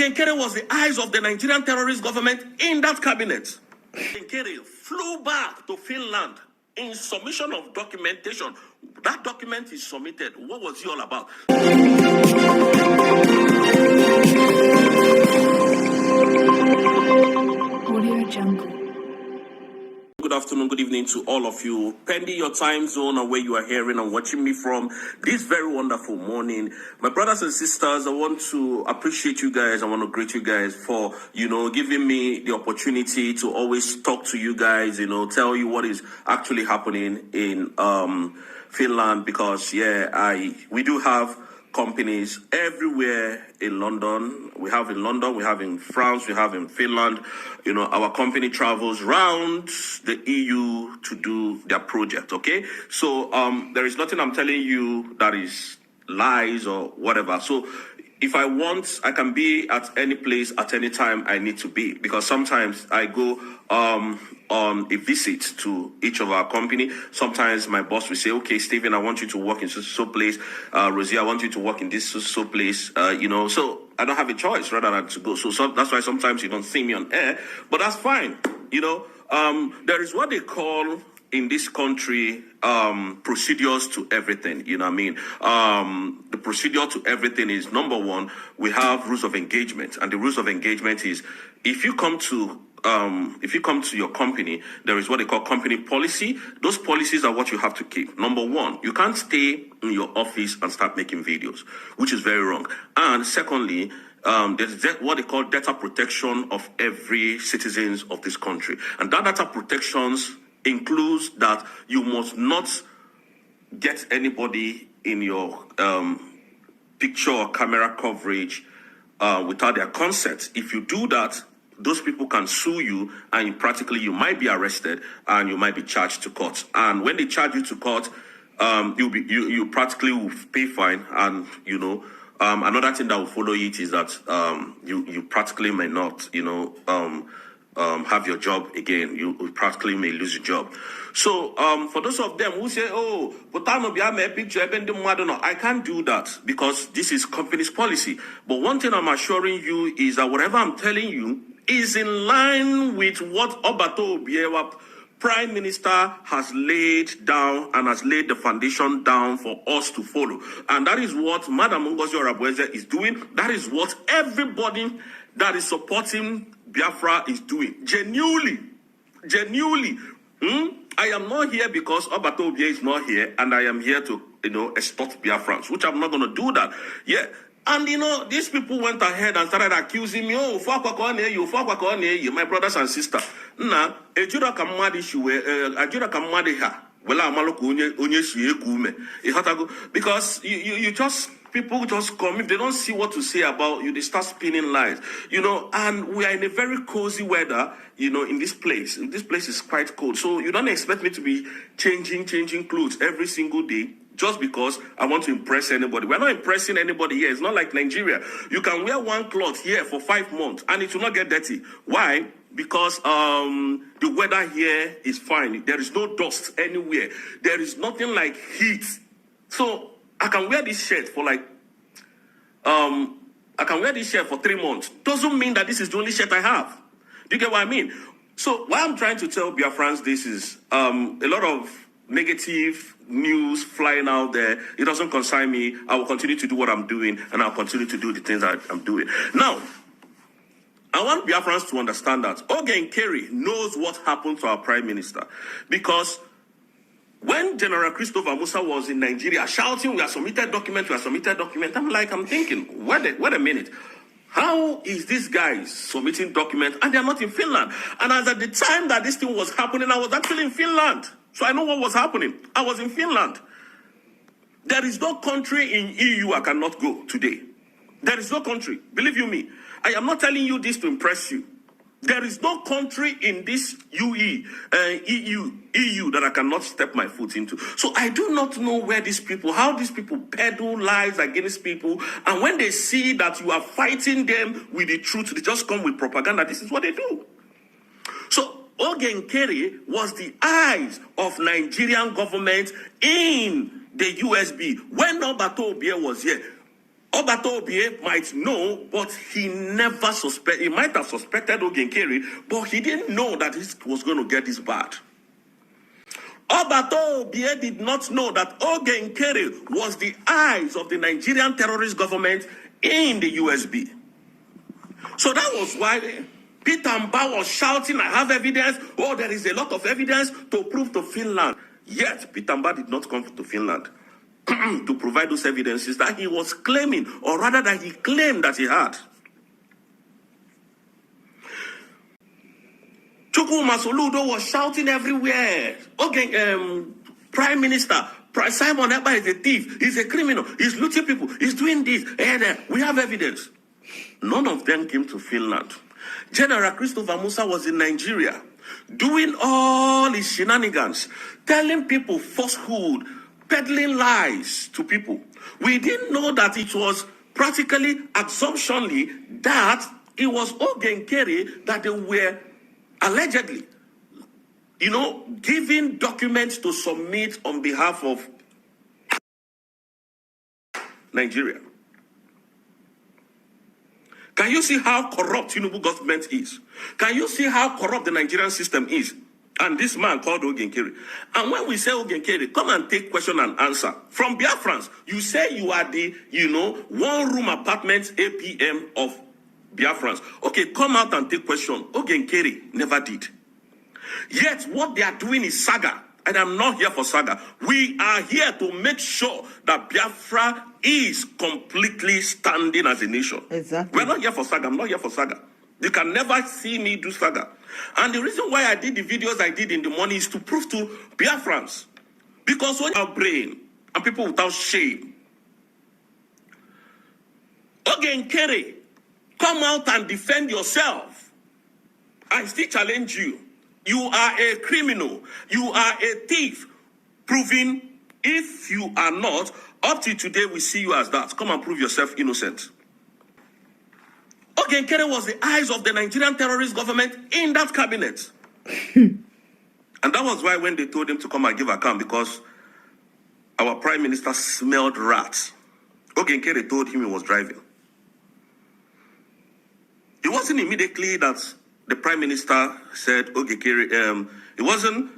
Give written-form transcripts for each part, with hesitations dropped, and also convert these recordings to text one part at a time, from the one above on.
Nkere was the eyes of the Nigerian terrorist government in that cabinet. Nkere flew back to Finland in submission of documentation. That document is submitted. What was he all about? Audio Jungle. Good afternoon, good evening to all of you. Pending your time zone and where you are hearing and watching me from this very wonderful morning. My brothers and sisters, I want to appreciate you guys. I want to greet you guys for, giving me the opportunity to always talk to you guys, tell you what is actually happening in Finland, because we do have companies everywhere in London. We have in London, we have in France, we have in Finland. Our company travels around the EU to do their project, okay? So there is nothing I'm telling you that is lies or whatever. So if I want, I can be at any place at any time I need to be, because sometimes I go on a visit to each of our company. Sometimes my boss will say, okay, Stephen, I want you to work in so place. Rosie, I want you to work in this so place. So I don't have a choice rather than to go. So that's why sometimes you don't see me on air, but that's fine. There is what they call in this country, procedures to everything, The procedure to everything is, number one, we have rules of engagement. And the rules of engagement is, if you come to your company, there is what they call company policy. Those policies are what you have to keep. Number one, you can't stay in your office and start making videos, which is very wrong. And secondly, there's what they call data protection of every citizens of this country. And that data protections includes that you must not get anybody in your picture or camera coverage without their consent. If you do that, those people can sue you, and practically you might be arrested and you might be charged to court. And when they charge you to court, you practically will pay fine. And another thing that will follow it is that you practically may not have your job again. You practically may lose your job. So for those of them who say, oh, but I can't do that because this is company's policy. But one thing I'm assuring you is that whatever I'm telling you is in line with what TOBI, Prime Minister, has laid down and has laid the foundation down for us to follow. And that is what Madam Ngozi Orabweze is doing. That is what everybody that is supporting Biafra is doing. Genuinely. I am not here because TOBI is not here, and I am here to, extort Biafrans, which I'm not going to do that. Yeah. And, these people went ahead and started accusing me, my brothers and sisters. Nah, ejura kamadi shuwe, ejura kamadi ha. Wela amaloku onye shiye kume. Because you just, people just come, if they don't see what to say about you, they start spinning lies. And we are in a very cozy weather, in this place. This place is quite cold. So you don't expect me to be changing clothes every single day just because I want to impress anybody. We're not impressing anybody here. It's not like Nigeria. You can wear one cloth here for 5 months and it will not get dirty. Why? Because the weather here is fine. There is no dust anywhere. There is nothing like heat. So I can wear this shirt for I can wear this shirt for 3 months. Doesn't mean that this is the only shirt I have. Do you get what I mean? So what I'm trying to tell Biafrans this is a lot of negative news flying out there. It doesn't concern me. I will continue to do what I'm doing, and I'll continue to do the things that I'm doing. Now, I want Biafrans to understand that Nkere knows what happened to our Prime Minister, because when General Christopher Musa was in Nigeria shouting, we are submitted document, I'm thinking, wait a minute. How is this guy submitting document and they're not in Finland? And as at the time that this thing was happening, I was actually in Finland. So I know what was happening. I was in Finland. There is no country in EU I cannot go today. There is no country. Believe you me. I am not telling you this to impress you. There is no country in this EU that I cannot step my foot into. So I do not know how these people peddle lies against people. And when they see that you are fighting them with the truth, they just come with propaganda. This is what they do. So Nkere was the eyes of Nigerian government in the USB. When TOBI was here, Obatobie might know, but he never suspect. He might have suspected Nkere, but he didn't know that it was going to get this bad. Obatobie did not know that Nkere was the eyes of the Nigerian terrorist government in the USB. So that was why Peter Mba was shouting, I have evidence. Oh, there is a lot of evidence to prove to Finland. Yet, Peter Mba did not come to Finland to provide those evidences that he was claiming, or rather that he claimed that he had. Chukwuma Soludo was shouting everywhere. Okay, Prime Minister, Simon Ekpa is a thief, he's a criminal, he's looting people, he's doing this, and we have evidence. None of them came to Finland. General Christopher Musa was in Nigeria, doing all his shenanigans, telling people falsehood, peddling lies to people. We didn't know that it was practically assumptionally that it was Nkere that they were allegedly, giving documents to submit on behalf of Nigeria. Can you see how corrupt Tinubu government is? Can you see how corrupt the Nigerian system is? And this man called Nkere. And when we say Nkere, come and take question and answer. From Biafrans, you say you are the, one-room apartment APM of Biafrans. Okay, come out and take question. Nkere never did. Yet, what they are doing is saga. And I'm not here for saga. We are here to make sure that Biafra is completely standing as a nation. Exactly. We're not here for saga. I'm not here for saga. You can never see me do saga. And the reason why I did the videos I did in the morning is to prove to Biafrans. Because when you have brain and people without shame, Nkere, come out and defend yourself. I still challenge you. You are a criminal. You are a thief. Proving if you are not, up to today we see you as that. Come and prove yourself innocent. Nkere was the eyes of the Nigerian terrorist government in that cabinet. And that was why when they told him to come and give account, because our prime minister smelled rats, Nkere told him he was driving. It wasn't immediately that the prime minister said, Nkere, it wasn't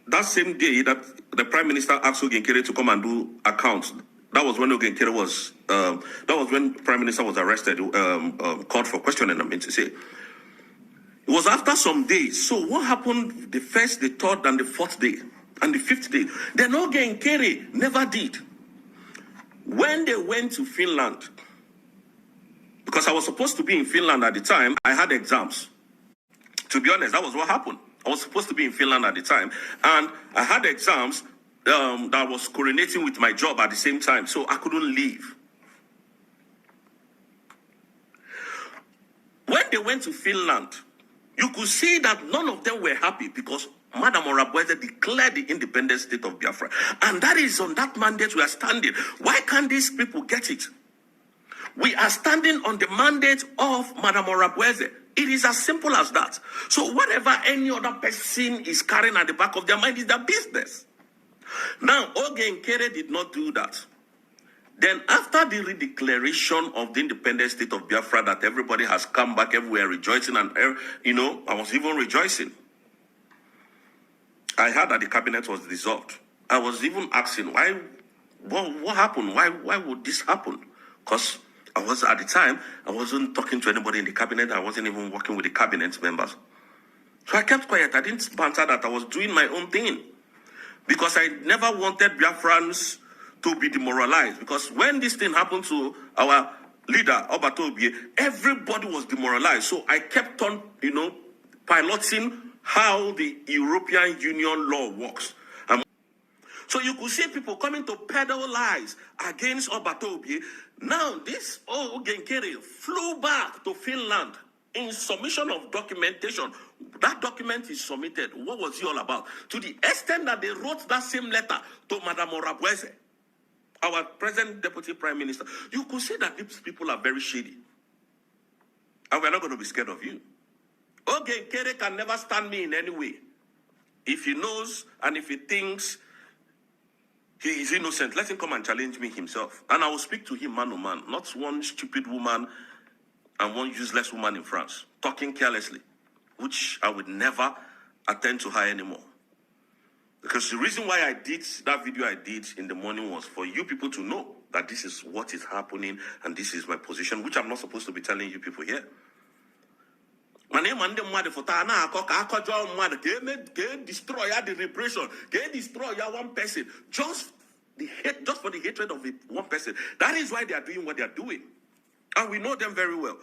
that same day that the prime minister asked Nkere to come and do accounts. That was when Nkere was, that was when Prime Minister was arrested, called for questioning, I mean to say. It was after some days. So what happened the first, the third, and the fourth day, and the fifth day? Then Nkere never did. When they went to Finland, because I was supposed to be in Finland at the time, I had exams. To be honest, that was what happened. I was supposed to be in Finland at the time, and I had exams that was coordinating with my job at the same time, so I couldn't leave. When they went to Finland, you could see that none of them were happy because Madam Orabweze declared the independent state of Biafra. And that is on that mandate we are standing. Why can't these people get it? We are standing on the mandate of Madam Orabweze. It is as simple as that. So whatever any other person is carrying at the back of their mind is their business. Now, Nkere did not do that. Then after the redeclaration of the independent state of Biafra, that everybody has come back everywhere rejoicing, and, I was even rejoicing. I heard that the cabinet was dissolved. I was even asking, why, what happened? Why would this happen? Because at the time, I wasn't talking to anybody in the cabinet. I wasn't even working with the cabinet members. So I kept quiet. I didn't banter that. I was doing my own thing. Because I never wanted Biafrans to be demoralized. Because when this thing happened to our leader, Obatobie, everybody was demoralized. So I kept on, piloting how the European Union law works. So you could see people coming to peddle lies against Obatobie. Now this Nkere flew back to Finland in submission of documentation. That document is submitted. What was he all about? To the extent that they wrote that same letter to Madame Orabweze, our present deputy prime minister. You could see that these people are very shady. And we're not going to be scared of you. Nkere can never stand me in any way. If he knows and if he thinks He is innocent. Let him come and challenge me himself. And I will speak to him man to man, not one stupid woman and one useless woman in France, talking carelessly, which I would never attend to her anymore. Because the reason why I did that video I did in the morning was for you people to know that this is what is happening and this is my position, which I'm not supposed to be telling you people here. My name and the mother for Tana, mother, can destroy the repression, can destroy one person, just for the hatred of one person. That is why they are doing what they are doing. And we know them very well.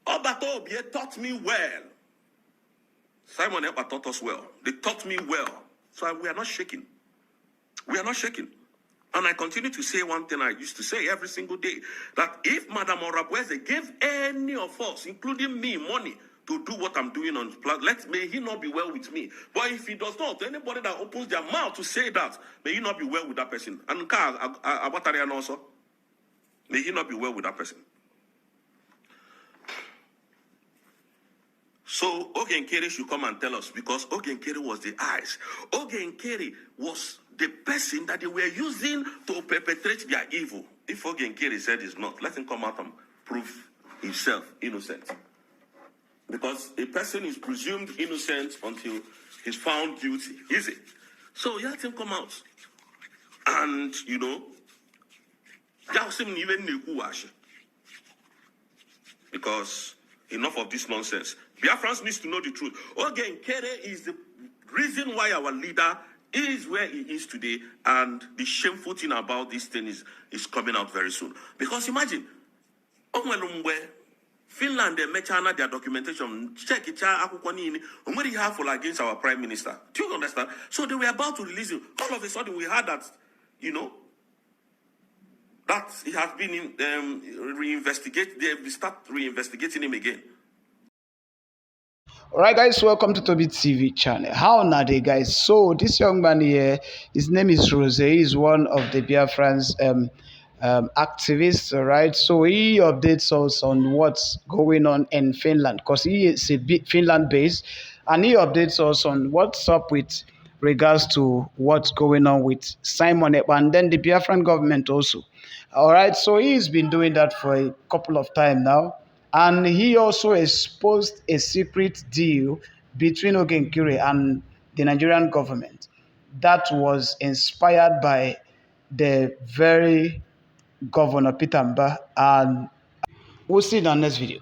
TOBI taught me well. Simon Epa taught us well. They taught me well. So we are not shaking. We are not shaking. And I continue to say one thing I used to say every single day, that if Madam Orabweze gave any of us, including me, money to do what I'm doing on planet, may he not be well with me. But if he does not, anybody that opens their mouth to say that, may he not be well with that person. And Abatarian also, may he not be well with that person. So Nkere should come and tell us, because Nkere was the eyes. Nkere was the person that they were using to perpetrate their evil. If Nkere said he's not, let him come out and prove himself innocent. Because a person is presumed innocent until he's found guilty, is it? So let him come out. And, because enough of this nonsense. Biafrans needs to know the truth. Nkere is the reason why our leader is where he is today, and the shameful thing about this thing is coming out very soon. Because imagine, Finland, they met China, their documentation, check it out, what you have for against our prime minister. Do you understand? So they were about to release him. All of a sudden, we heard that, that he has been reinvestigated. They start reinvestigating him again. Alright guys, welcome to TOBI TV channel. How now they guys? So this young man here, his name is Rose. He is one of the Biafran's activists, alright? So he updates us on what's going on in Finland, because he is a bit Finland based, and he updates us on what's up with regards to what's going on with Simon Ekpa and then the Biafran government also. Alright, so he's been doing that for a couple of times now. And he also exposed a secret deal between Nkere and the Nigerian government that was inspired by the very Governor Peter Mba. And we'll see in our next video.